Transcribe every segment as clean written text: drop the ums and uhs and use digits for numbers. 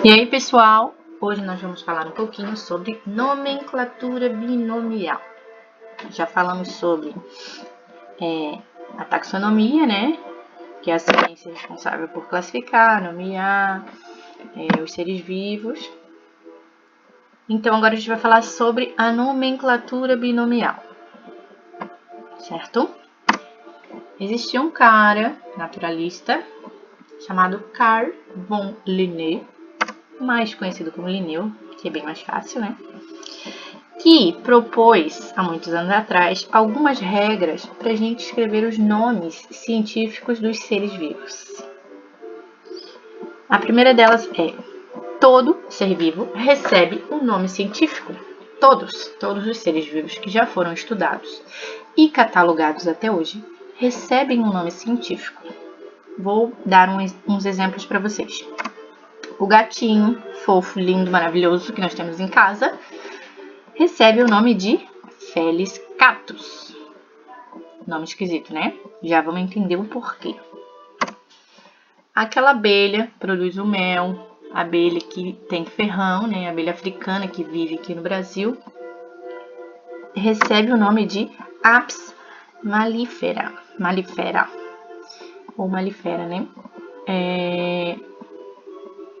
E aí, pessoal, hoje nós vamos falar um pouquinho sobre nomenclatura binomial. Já falamos sobre a taxonomia, né? Que é a ciência responsável por classificar, nomear os seres vivos. Então, agora a gente vai falar sobre a nomenclatura binomial, certo? Existia um cara naturalista chamado Carl von Linné, mais conhecido como Linneu, que é bem mais fácil, né? Que propôs, há muitos anos atrás, algumas regras para a gente escrever os nomes científicos dos seres vivos. A primeira delas é: todo ser vivo recebe um nome científico. Todos os seres vivos que já foram estudados e catalogados até hoje recebem um nome científico. Vou dar uns exemplos para vocês. O gatinho fofo, lindo, maravilhoso que nós temos em casa recebe o nome de Felis catus. Nome esquisito, né? Já vamos entender o porquê. Aquela abelha produz o mel, a abelha que tem ferrão, né? A abelha africana que vive aqui no Brasil, recebe o nome de Apis mellifera. Ou malifera, né?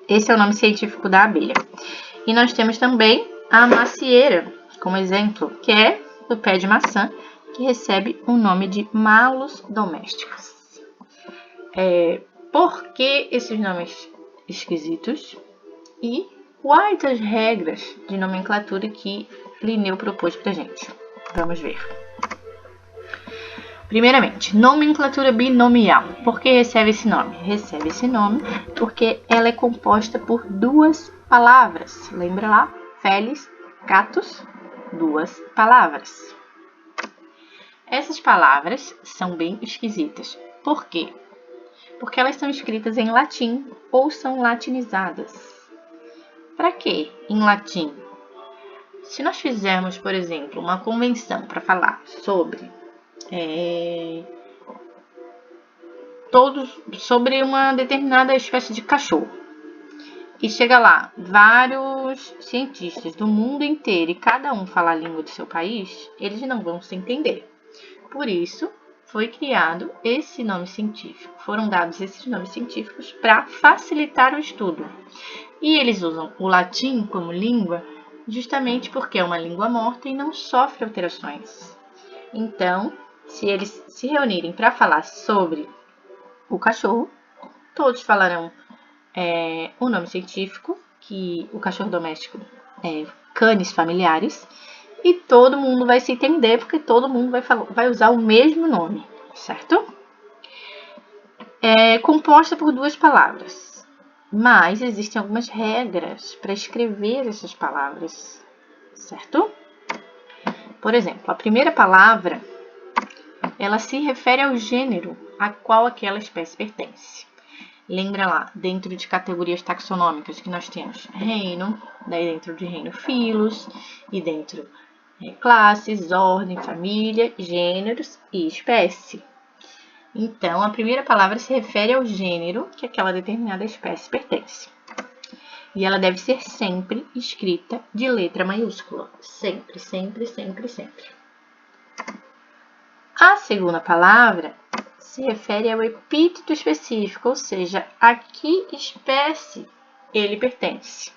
Esse é o nome científico da abelha. E nós temos também a macieira, como exemplo, que é do pé de maçã, que recebe o nome de Malus domesticus. Por que esses nomes esquisitos? E quais as regras de nomenclatura que Linneu propôs para a gente? Vamos ver. Primeiramente, nomenclatura binomial. Por que recebe esse nome? Recebe esse nome porque ela é composta por duas palavras. Lembra lá? Felis, catus, duas palavras. Essas palavras são bem esquisitas. Por quê? Porque elas são escritas em latim ou são latinizadas. Para quê em latim? Se nós fizermos, por exemplo, uma convenção para falar sobre sobre uma determinada espécie de cachorro, e chega lá vários cientistas do mundo inteiro e cada um fala a língua do seu país, eles não vão se entender. Por isso, foi criado esse nome científico. Foram dados esses nomes científicos para facilitar o estudo. E eles usam o latim como língua justamente porque é uma língua morta e não sofre alterações. Então, se eles se reunirem para falar sobre o cachorro, todos falarão o nome científico, que o cachorro doméstico é Canis familiaris, e todo mundo vai se entender, porque todo mundo vai usar o mesmo nome, certo? É composta por duas palavras, mas existem algumas regras para escrever essas palavras, certo? Por exemplo, a primeira palavra, ela se refere ao gênero a qual aquela espécie pertence. Lembra lá, dentro de categorias taxonômicas que nós temos reino, daí dentro de reino filos, e dentro classes, ordem, família, gêneros e espécie. Então, a primeira palavra se refere ao gênero que aquela determinada espécie pertence. E ela deve ser sempre escrita de letra maiúscula. Sempre, sempre, sempre, sempre. A segunda palavra se refere ao epíteto específico, ou seja, a que espécie ele pertence.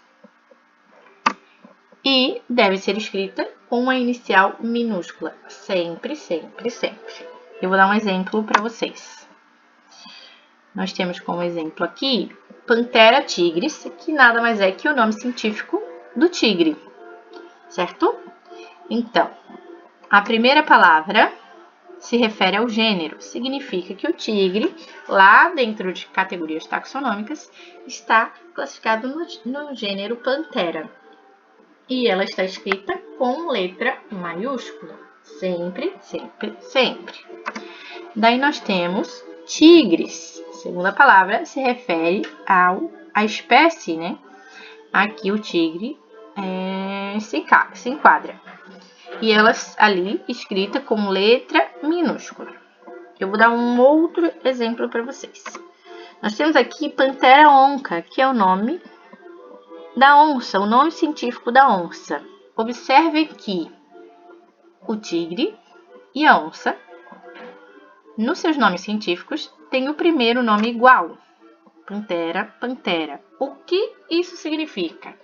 E deve ser escrita com uma inicial minúscula. Sempre, sempre, sempre. Eu vou dar um exemplo para vocês. Nós temos como exemplo aqui Panthera tigris, que nada mais é que o nome científico do tigre, certo? Então, a primeira palavra se refere ao gênero, significa que o tigre, lá dentro de categorias taxonômicas, está classificado no gênero Panthera. E ela está escrita com letra maiúscula, sempre, sempre, sempre. Daí nós temos tigres. A segunda palavra se refere à espécie, né? Aqui o tigre se enquadra. E ela ali escrita com letra minúscula. Eu vou dar um outro exemplo para vocês. Nós temos aqui Panthera onca, que é o nome Da onça, o nome científico da onça. Observe que o tigre e a onça, nos seus nomes científicos, têm o primeiro nome igual. Pantera, pantera. O que isso significa?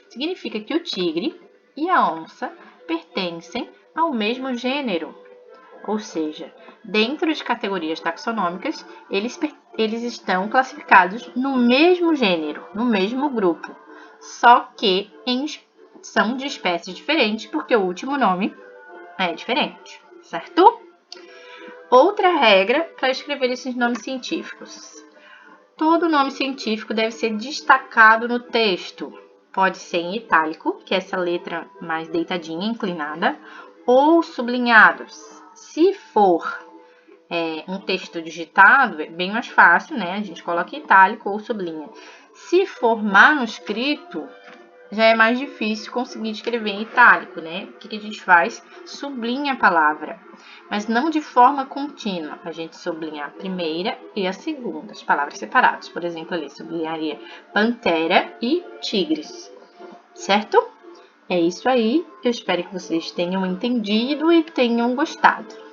Significa que o tigre e a onça pertencem ao mesmo gênero. Ou seja, dentro de categorias taxonômicas, eles estão classificados no mesmo gênero, no mesmo grupo. Só que são de espécies diferentes, porque o último nome é diferente, certo? Outra regra para escrever esses nomes científicos. Todo nome científico deve ser destacado no texto. Pode ser em itálico, que é essa letra mais deitadinha, inclinada, ou sublinhados. Se for um texto digitado, é bem mais fácil, né? A gente coloca itálico ou sublinha. Se for manuscrito, já é mais difícil conseguir escrever em itálico, né? O que a gente faz? Sublinha a palavra, mas não de forma contínua. A gente sublinha a primeira e a segunda, as palavras separadas. Por exemplo, ali sublinharia pantera e tigres, certo? É isso aí. Eu espero que vocês tenham entendido e tenham gostado.